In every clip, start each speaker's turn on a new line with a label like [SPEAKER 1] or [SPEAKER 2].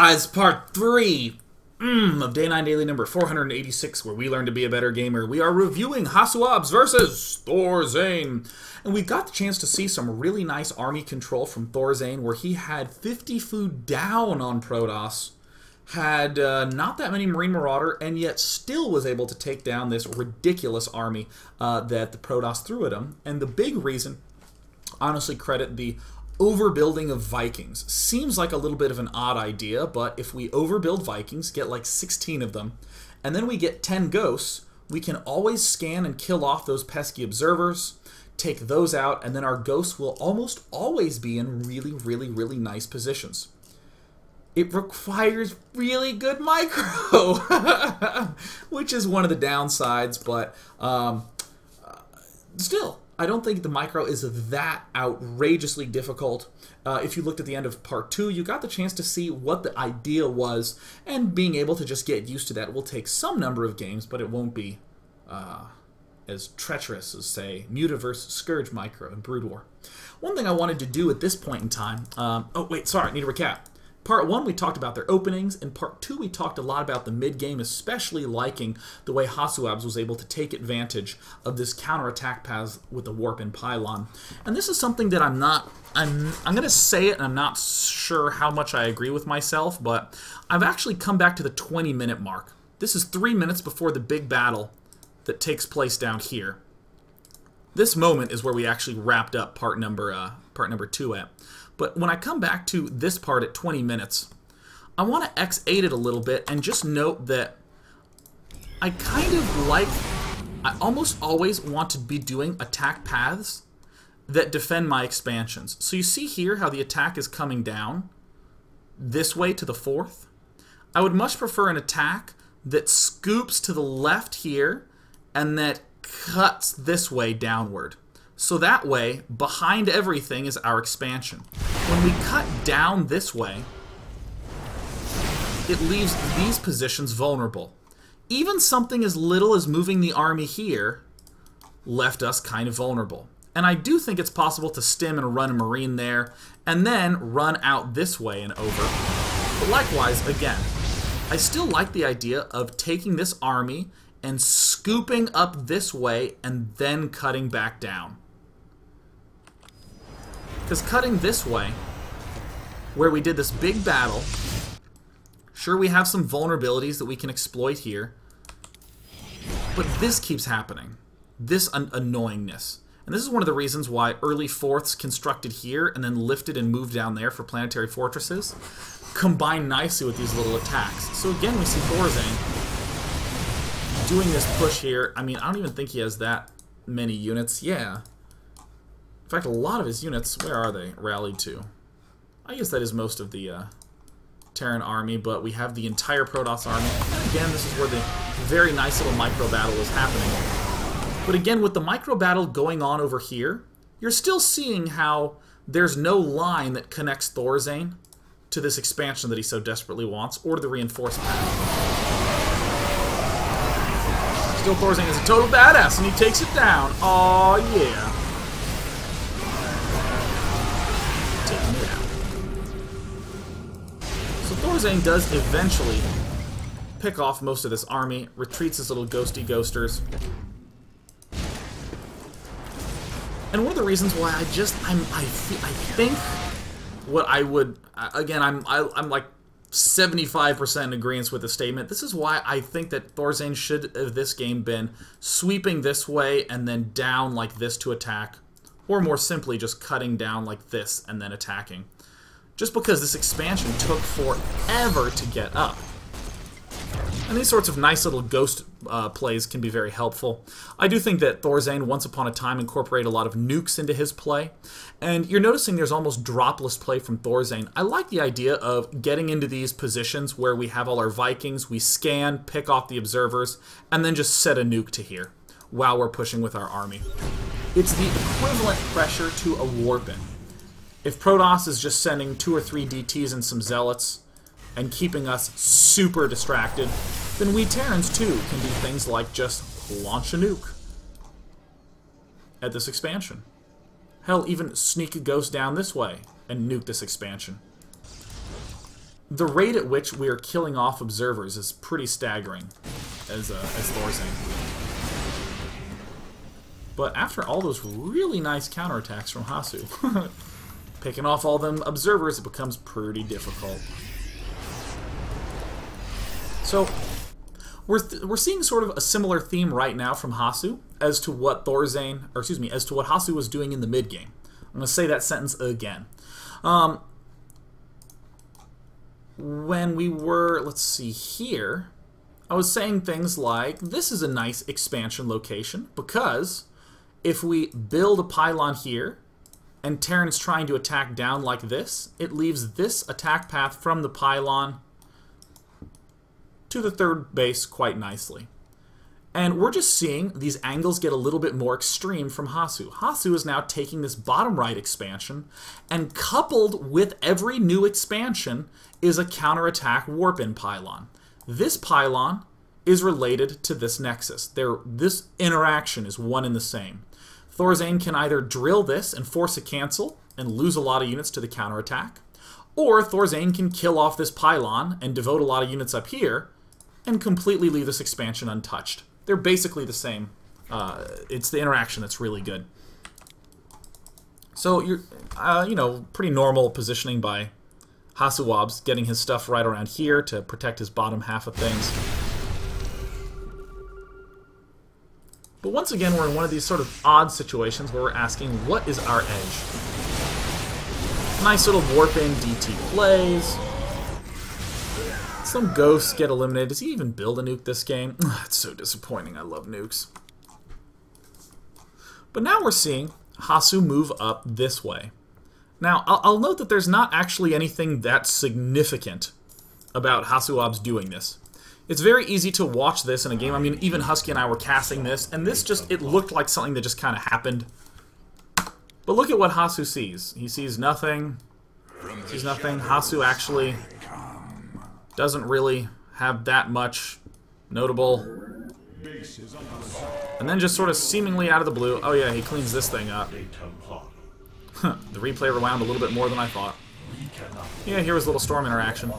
[SPEAKER 1] guys, part 3 of Day 9 Daily number 486, where we learn to be a better gamer. We are reviewing HasuObs versus ThorZaIN. And we got the chance to see some really nice army control from ThorZaIN, where he had 50 food down on Protoss, had not that many Marine Marauder, and yet still was able to take down this ridiculous army that the Protoss threw at him. And the big reason, honestly, credit the overbuilding of Vikings. Seems like a little bit of an odd idea, but if we overbuild Vikings, get like 16 of them, and then we get 10 ghosts, we can always scan and kill off those pesky observers, take those out, and then our ghosts will almost always be in really nice positions. It requires really good micro, which is one of the downsides, but still, I don't think the micro is that outrageously difficult. If you looked at the end of part 2, you got the chance to see what the idea was, and being able to just get used to that will take some number of games, but it won't be as treacherous as, say, Mutaverse, Scourge Micro, and Brood War. One thing I wanted to do at this point in time... oh, wait, sorry, I need to recap. Part 1, we talked about their openings. In Part 2, we talked a lot about the mid-game, especially liking the way HasuObs was able to take advantage of this counterattack path with the Warp and Pylon. And this is something that I'm going to say it, and I'm not sure how much I agree with myself, but I've actually come back to the 20-minute mark. This is 3 minutes before the big battle that takes place down here. This moment is where we actually wrapped up part number 2 at. But when I come back to this part at 20 minutes, I want to X8 it a little bit and just note that I almost always want to be doing attack paths that defend my expansions. So you see here how the attack is coming down this way to the 4th. I would much prefer an attack that scoops to the left here and that cuts this way downward. So that way, behind everything is our expansion. When we cut down this way, it leaves these positions vulnerable. Even something as little as moving the army here left us kind of vulnerable. And I do think it's possible to stim and run a Marine there, and then run out this way and over. But likewise, again, I still like the idea of taking this army and scooping up this way and then cutting back down. Because cutting this way, where we did this big battle, sure, we have some vulnerabilities that we can exploit here, but this keeps happening. This annoyingness. And this is one of the reasons why early 4ths constructed here and then lifted and moved down there for planetary fortresses combine nicely with these little attacks. So again, we see ThorZaIN doing this push here. I mean, I don't even think he has that many units. Yeah. In fact, a lot of his units, where are they, rallied to? I guess that is most of the Terran army, but we have the entire Protoss army. And again, this is where the very nice little micro battle is happening. But again, with the micro battle going on over here, you're still seeing how there's no line that connects ThorZaIN to this expansion that he so desperately wants, or to the reinforced path. Still, ThorZaIN is a total badass, and he takes it down. Aw, yeah. Taking it out. So ThorZaIN does eventually pick off most of this army, retreats his little ghosty ghosters. And one of the reasons why I think what I would, again, I'm like 75% in agreement with the statement. This is why I think that ThorZaIN should have this game been sweeping this way and then down like this to attack. Or more simply, just cutting down like this and then attacking. Just because this expansion took forever to get up. And these sorts of nice little ghost plays can be very helpful. I do think that ThorZaIN once upon a time incorporated a lot of nukes into his play. And you're noticing there's almost dropless play from ThorZaIN. I like the idea of getting into these positions where we have all our Vikings, we scan, pick off the observers, and then just set a nuke to here while we're pushing with our army. It's the equivalent pressure to a warping. If Protoss is just sending 2 or 3 DTs and some zealots and keeping us super distracted, then we Terrans too can do things like just launch a nuke at this expansion. Hell, even sneak a ghost down this way and nuke this expansion. the rate at which we are killing off observers is pretty staggering as ThorZaIN. But after all those really nice counterattacks from Hasu, picking off all them observers, it becomes pretty difficult. So we're seeing sort of a similar theme right now from Hasu as to what ThorZaIN, or excuse me, as to what Hasu was doing in the mid game. I'm going to say that sentence again. When we were, let's see here, I was saying things like, this is a nice expansion location because if we build a pylon here and Terran's trying to attack down like this, it leaves this attack path from the pylon to the third base quite nicely. And we're just seeing these angles get a little bit more extreme from Hasu. Hasu is now taking this bottom right expansion, and coupled with every new expansion is a counterattack warp-in pylon. This pylon is related to this nexus. This interaction is one and the same. ThorZaIN can either drill this and force a cancel and lose a lot of units to the counterattack, or ThorZaIN can kill off this pylon and devote a lot of units up here and completely leave this expansion untouched. They're basically the same. It's the interaction that's really good. So you're, you know, pretty normal positioning by HasuObs, getting his stuff right around here to protect his bottom half of things. But once again, we're in one of these sort of odd situations where we're asking, what is our edge? Nice little warp-in DT plays. Some ghosts get eliminated. Does he even build a nuke this game? It's so disappointing. I love nukes. But now we're seeing Hasu move up this way. Now, I'll note that there's not actually anything that significant about HasuObs doing this. It's very easy to watch this in a game. I mean, even Husky and I were casting this, and this just, it looked like something that just kind of happened. But look at what Hasu sees. He sees nothing. Sees nothing. Hasu actually doesn't really have that much notable. And then just sort of seemingly out of the blue, oh yeah, he cleans this thing up. The replay rewound a little bit more than I thought. Yeah, here was a little storm interaction.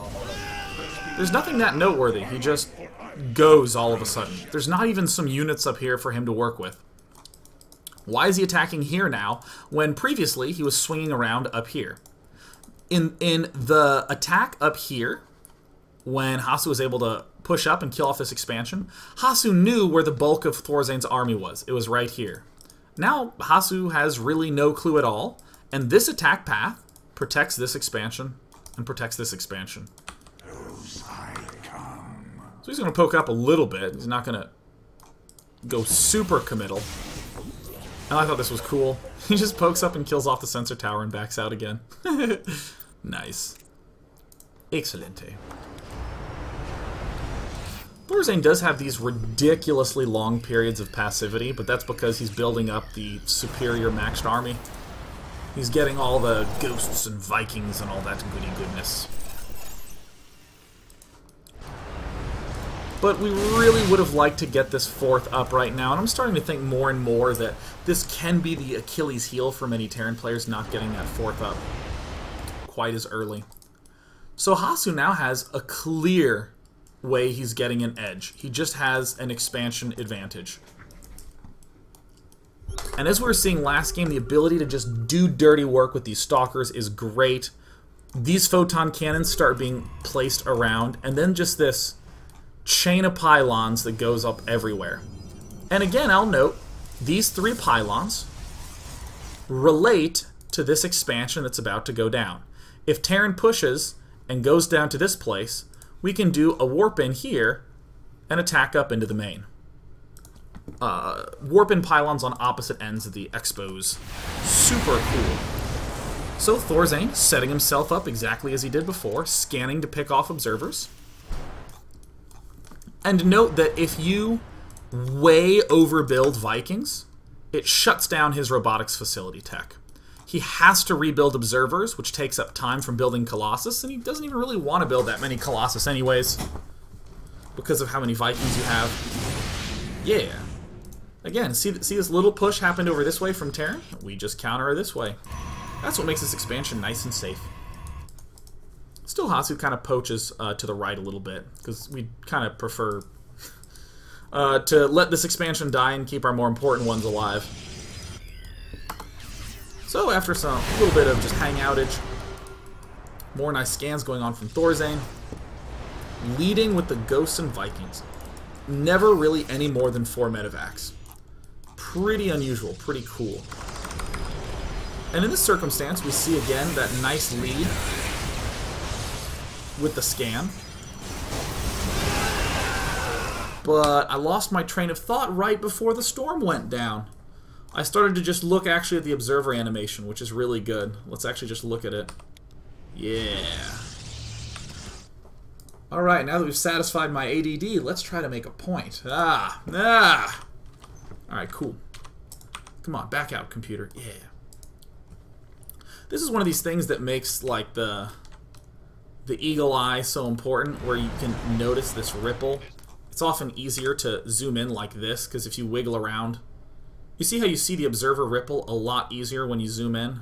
[SPEAKER 1] There's nothing that noteworthy. He just goes all of a sudden. There's not even some units up here for him to work with. Why is he attacking here now when previously he was swinging around up here? In the attack up here, when Hasu was able to push up and kill off this expansion, Hasu knew where the bulk of ThorZaIN's army was. It was right here. Now, Hasu has really no clue at all, and this attack path protects this expansion and protects this expansion. So he's going to poke up a little bit. He's not going to go super committal. And I thought this was cool. He just pokes up and kills off the sensor tower and backs out again. Nice. Excelente. ThorZaIN does have these ridiculously long periods of passivity, but that's because he's building up the superior maxed army. He's getting all the ghosts and Vikings and all that goody goodness. But we really would have liked to get this fourth up right now, and I'm starting to think more and more that this can be the Achilles heel for many Terran players not getting that fourth up quite as early. So Hasu now has a clear way he's getting an edge. He just has an expansion advantage. And as we were seeing last game, the ability to just do dirty work with these stalkers is great. These photon cannons start being placed around, and then just this chain of pylons that goes up everywhere. And again, I'll note, these three pylons relate to this expansion that's about to go down. If Terran pushes and goes down to this place, we can do a warp-in here and attack up into the main. Warp-in pylons on opposite ends of the expos. Super cool. So ThorZaIN setting himself up exactly as he did before, scanning to pick off observers. And note that if you way overbuild Vikings, it shuts down his robotics facility tech. He has to rebuild observers, which takes up time from building Colossus, and he doesn't even really want to build that many Colossus anyways, because of how many Vikings you have. Yeah. Again, see this little push happened over this way from Terran? We just counter her this way. That's what makes this expansion nice and safe. Still, Hasu kind of poaches to the right a little bit, because we kind of prefer to let this expansion die and keep our more important ones alive. So after a little bit of just hang outage, more nice scans going on from ThorZaIN, leading with the Ghosts and Vikings. Never really any more than 4 medevacs. Pretty unusual, pretty cool. And in this circumstance, we see again that nice lead with the scan. But I lost my train of thought right before the storm went down. I started to just look actually at the observer animation, which is really good. Let's actually just look at it. Yeah. Alright, now that we've satisfied my ADD, let's try to make a point. Alright, cool. Come on, back out, computer. Yeah. This is one of these things that makes, like, the eagle eye so important, where you can notice this ripple. It's often easier to zoom in like this, because if you wiggle around, you see how you see the observer ripple a lot easier when you zoom in?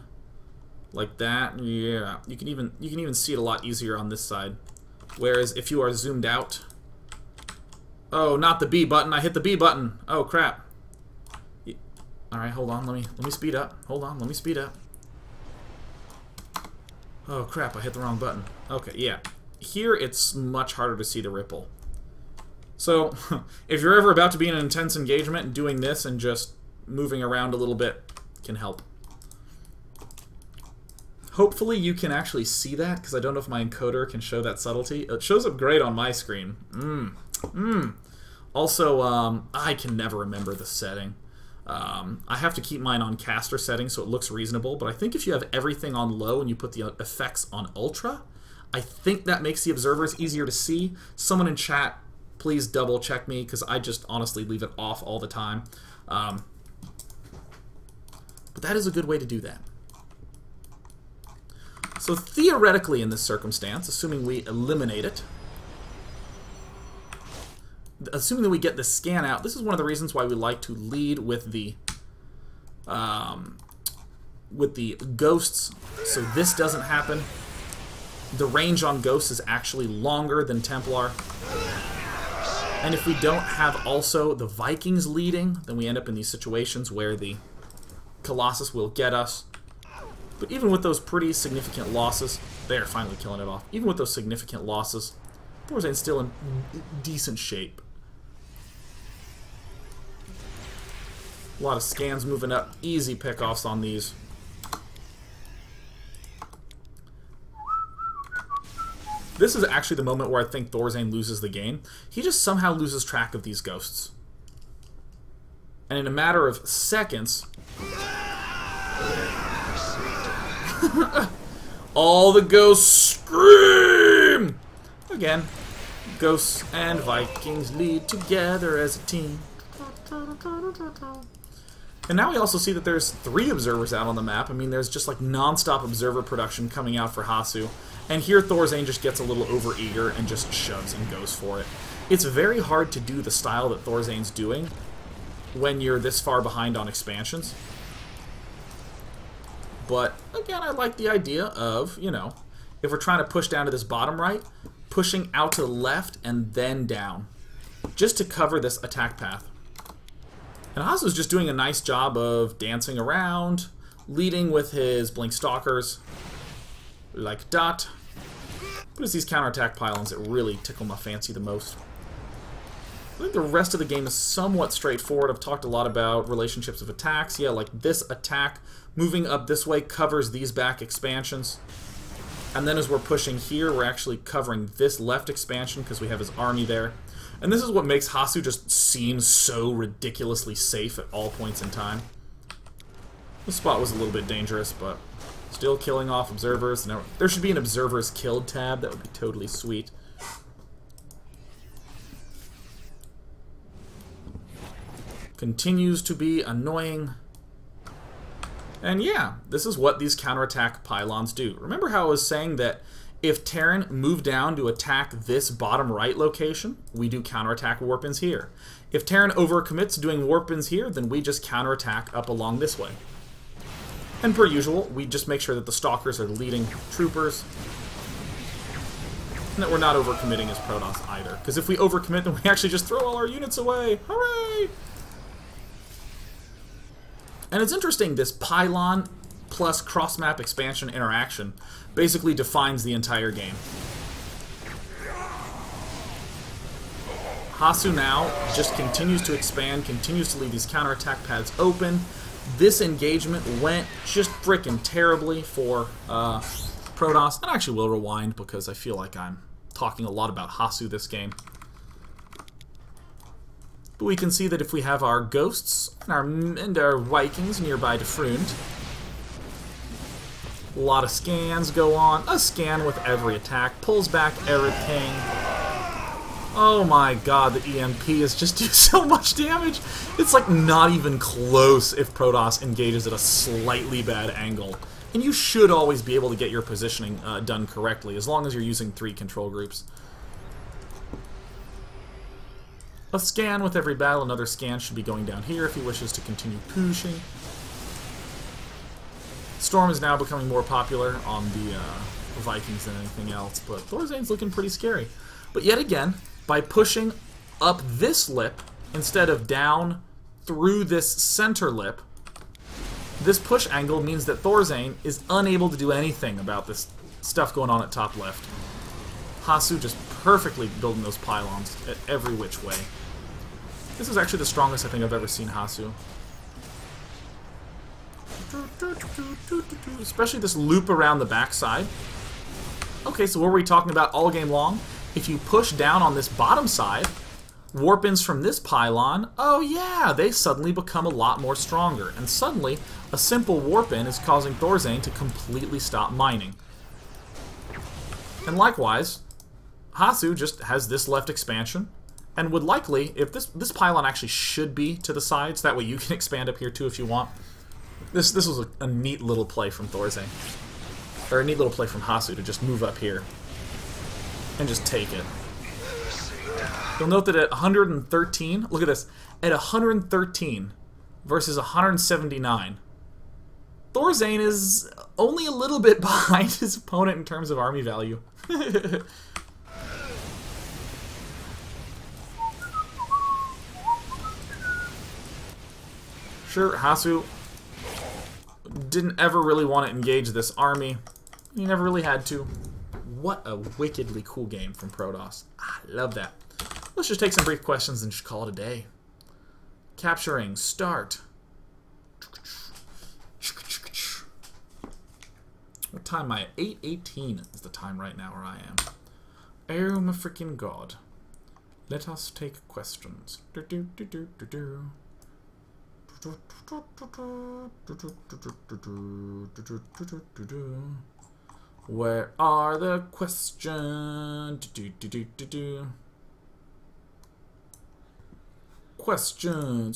[SPEAKER 1] Like that? Yeah. You can even see it a lot easier on this side. Whereas if you are zoomed out... Oh, not the B button. I hit the B button. Oh, crap. Alright, hold on. Let me speed up. Hold on. Let me speed up. Oh, crap. I hit the wrong button. Okay, yeah. Here, it's much harder to see the ripple. So, if you're ever about to be in an intense engagement, and doing this and just moving around a little bit can help. Hopefully you can actually see that, because I don't know if my encoder can show that subtlety. It shows up great on my screen. Also, I can never remember the setting. I have to keep mine on caster setting so it looks reasonable, but I think if you have everything on low and you put the effects on ultra, I think that makes the observers easier to see. Someone in chat, please double check me, because I just honestly leave it off all the time. But that is a good way to do that. So theoretically in this circumstance, assuming we eliminate it, assuming that we get the scan out, this is one of the reasons why we like to lead with the ghosts, so this doesn't happen. The range on ghosts is actually longer than Templar. And if we don't have also the Vikings leading, then we end up in these situations where the Colossus will get us. But even with those pretty significant losses, they're finally killing it off. Even with those significant losses, ThorZaIN's still in decent shape. A lot of scans moving up. Easy pickoffs on these. This is actually the moment where I think ThorZaIN loses the game. He just somehow loses track of these ghosts. And in a matter of seconds... all the ghosts scream! Again, ghosts and Vikings lead together as a team. And now we also see that there's 3 observers out on the map. I mean, there's just like non-stop observer production coming out for Hasu. And here ThorZaIN just gets a little overeager and just shoves and goes for it. It's very hard to do the style that ThorZaIN's doing when you're this far behind on expansions. But, again, I like the idea of, you know, if we're trying to push down to this bottom right, pushing out to the left and then down, just to cover this attack path. And Hasu's just doing a nice job of dancing around, leading with his Blink Stalkers, like that. But it's these counterattack pylons that really tickle my fancy the most. I think the rest of the game is somewhat straightforward. I've talked a lot about relationships of attacks. Yeah, like this attack moving up this way covers these back expansions. And then as we're pushing here, we're actually covering this left expansion because we have his army there. And this is what makes Hasu just seem so ridiculously safe at all points in time. This spot was a little bit dangerous, but still killing off observers. Now, there should be an observers killed tab. That would be totally sweet. Continues to be annoying. And yeah, this is what these counterattack pylons do. Remember how I was saying that if Terran moved down to attack this bottom right location, we do counterattack warpins here. If Terran overcommits doing warpins here, then we just counterattack up along this way. And per usual, we just make sure that the Stalkers are leading troopers. And that we're not overcommitting as Protoss either. Because if we overcommit, then we actually just throw all our units away. Hooray! And it's interesting, this pylon plus cross-map expansion interaction basically defines the entire game. Hasu now just continues to expand, continues to leave these counterattack paths open. This engagement went just frickin' terribly for Protoss. And I actually will rewind because I feel like I'm talking a lot about Hasu this game. But we can see that if we have our ghosts and our Vikings nearby to Frund, a lot of scans go on. A scan with every attack, pulls back everything. Oh my god, the EMP is just doing so much damage. It's like not even close if Protoss engages at a slightly bad angle. And you should always be able to get your positioning done correctly, as long as you're using 3 control groups. A scan with every battle, another scan should be going down here if he wishes to continue pushing. Storm is now becoming more popular on the Vikings than anything else, but ThorZaIN's looking pretty scary. But yet again, by pushing up this lip instead of down through this center lip, this push angle means that ThorZaIN is unable to do anything about this stuff going on at top left. Hasu just perfectly building those pylons at every which way. This is actually the strongest I think I've ever seen Hasu. Especially this loop around the backside. Okay, so what were we talking about all game long? If you push down on this bottom side, warp-ins from this pylon, oh yeah, they suddenly become a lot more stronger. And suddenly, a simple warp-in is causing ThorZaIN to completely stop mining. And likewise, Hasu just has this left expansion, and would likely, if this pylon actually should be to the sides, that way you can expand up here too if you want. This was a neat little play from ThorZaIN. Or a neat little play from Hasu to just move up here and just take it. You'll note that at 113, look at this, at 113 versus 179, ThorZaIN is only a little bit behind his opponent in terms of army value. Sure, Hasu didn't ever really want to engage this army. He never really had to. What a wickedly cool game from Protoss. I love that. Let's just take some brief questions and just call it a day. Capturing, start. What time am I at? 8:18 is the time right now where I am. Oh my freaking god. Let us take questions. Where are the questions?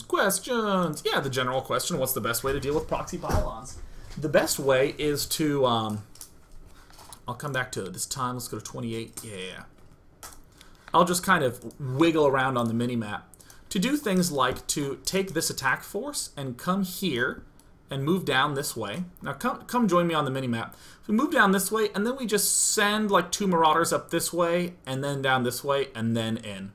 [SPEAKER 1] Questions! Yeah, the general question, what's the best way to deal with proxy pylons? The best way is to, I'll come back to it this time. Let's go to 28. Yeah. I'll just kind of wiggle around on the minimap to do things like to take this attack force and come here and move down this way. Now come join me on the minimap. We move down this way, and then we just send like 2 marauders up this way, and then down this way, and then in.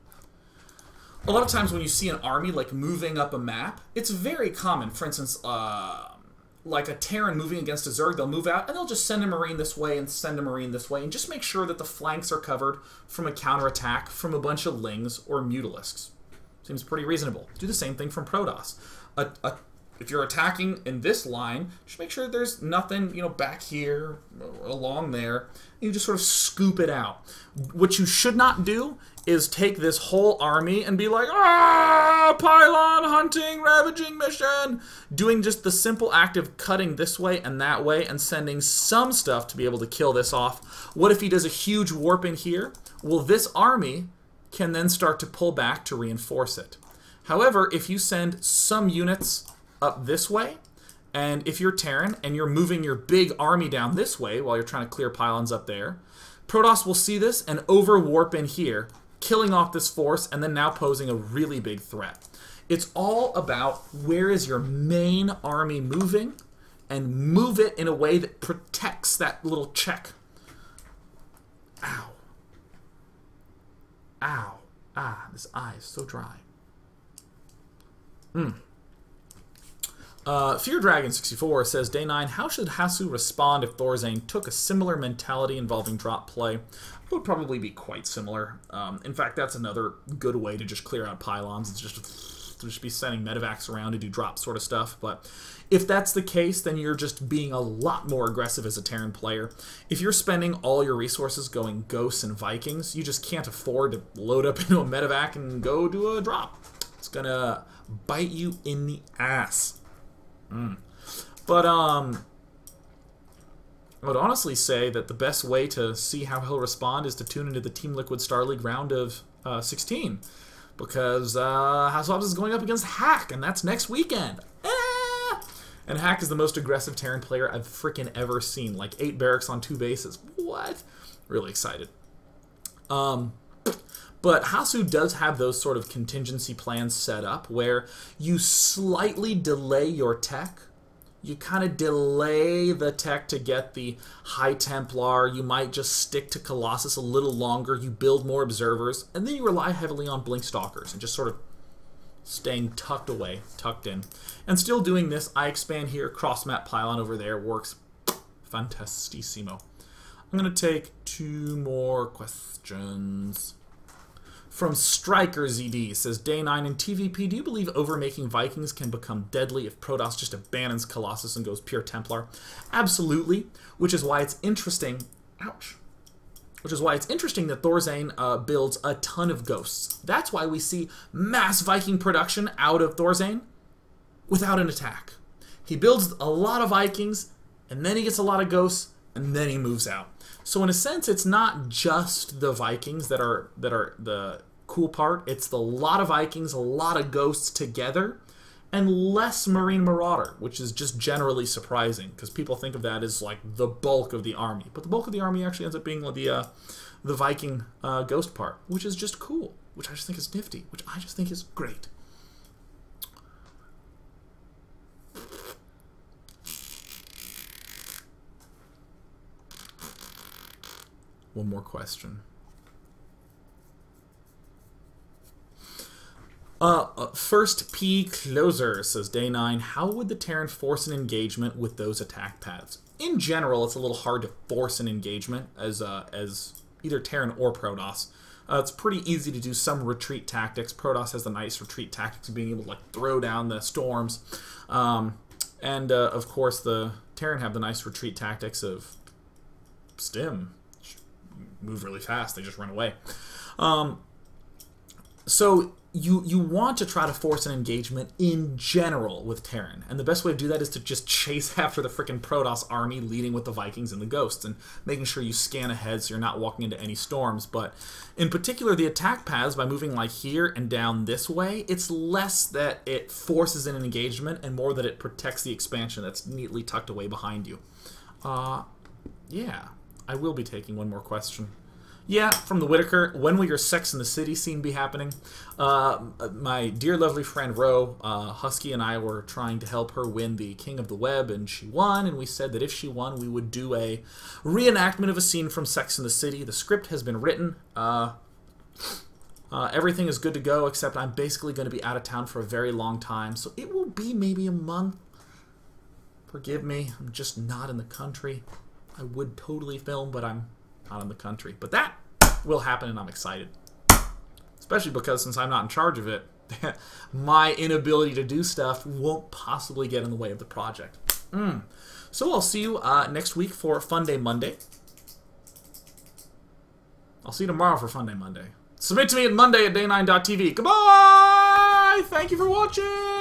[SPEAKER 1] A lot of times when you see an army like moving up a map, it's very common. For instance, like a Terran moving against a Zerg, they'll move out, and they'll just send a Marine this way and send a Marine this way, and just make sure that the flanks are covered from a counterattack from a bunch of Lings or Mutalisks. Seems pretty reasonable. Do the same thing from Protoss. If you're attacking in this line, just make sure there's nothing, back here, along there. You just sort of scoop it out. What you should not do is take this whole army and be like, pylon hunting, ravaging mission, doing just the simple act of cutting this way and sending some stuff to be able to kill this off. What if he does a huge warp in here? Well, this army can then start to pull back to reinforce it. However, if you send some units up this way, and if you're Terran and you're moving your big army down this way while you're trying to clear pylons up there, Protoss will see this and over-warp in here, killing off this force and then now posing a really big threat. It's all about where is your main army moving, and move it in a way that protects that little check. Ow. Ow. Ah, this eye is so dry. Fear Dragon 64 says, Day 9, how should Hasu respond if ThorZaIN took a similar mentality involving drop play? It would probably be quite similar. In fact, that's another good way to just clear out pylons. It's just be sending medevacs around to do drop sort of stuff. But if that's the case, then you're just being a lot more aggressive as a Terran player. If you're spending all your resources going Ghosts and Vikings, you just can't afford to load up into a medevac and go do a drop. It's gonna bite you in the ass. But I would honestly say that the best way to see how he'll respond is to tune into the Team Liquid Star League round of 16. Because HasuObs is going up against Hack, and that's next weekend. And Hack is the most aggressive Terran player I've freaking ever seen. Like 8 barracks on 2 bases. What? Really excited. But Hasu does have those sort of contingency plans set up where you slightly delay your tech. You kind of delay the tech to get the High Templar. You might just stick to Colossus a little longer. You build more observers. And then you rely heavily on Blink Stalkers and just sort of staying tucked away, tucked in. And still doing this, I expand here, cross-map pylon over there works fantastissimo. I'm going to take 2 more questions. From Striker ZD says, Day 9 in TVP, do you believe overmaking Vikings can become deadly if Protoss just abandons Colossus and goes pure Templar? Absolutely, which is why it's interesting. Ouch. Which is why it's interesting that ThorZaIN builds a ton of Ghosts. That's why we see mass Viking production out of ThorZaIN without an attack. He builds a lot of Vikings, and then he gets a lot of Ghosts, and then he moves out. So in a sense, it's not just the Vikings that are the cool part. It's the lot of Vikings, a lot of Ghosts together, and less Marine Marauder, which is just generally surprising because people think of that as like the bulk of the army. But the bulk of the army actually ends up being the Viking Ghost part, which is just cool, which I just think is nifty, which I just think is great. One more question. First P Closer says, Day 9, how would the Terran force an engagement with those attack paths? In general, it's a little hard to force an engagement as either Terran or Protoss. It's pretty easy to do some retreat tactics. Protoss has the nice retreat tactics of being able to like throw down the storms. Of course, the Terran have the nice retreat tactics of Stim. Move really fast, they just run away. So you want to try to force an engagement in general with Terran, and the best way to do that is to just chase after the frickin' Protoss army, leading with the Vikings and the Ghosts, and making sure you scan ahead so you're not walking into any storms. But in particular, the attack paths, by moving like here and down this way, it's less that it forces in an engagement and more that it protects the expansion that's neatly tucked away behind you. Yeah. I will be taking one more question. Yeah, from the Whitaker. When will your Sex in the City scene be happening? My dear lovely friend Ro, Husky and I were trying to help her win the King of the Web, and she won, and we said that if she won, we would do a reenactment of a scene from Sex in the City. The script has been written. Everything is good to go, except I'm basically going to be out of town for a very long time, so it will be maybe a month. Forgive me, I'm just not in the country. I would totally film, but I'm not in the country. But that will happen, and I'm excited. Especially because since I'm not in charge of it, my inability to do stuff won't possibly get in the way of the project. So I'll see you next week for Fun Day Monday. I'll see you tomorrow for Fun Day Monday. Submit to me at Monday at day9.tv. Goodbye! Thank you for watching!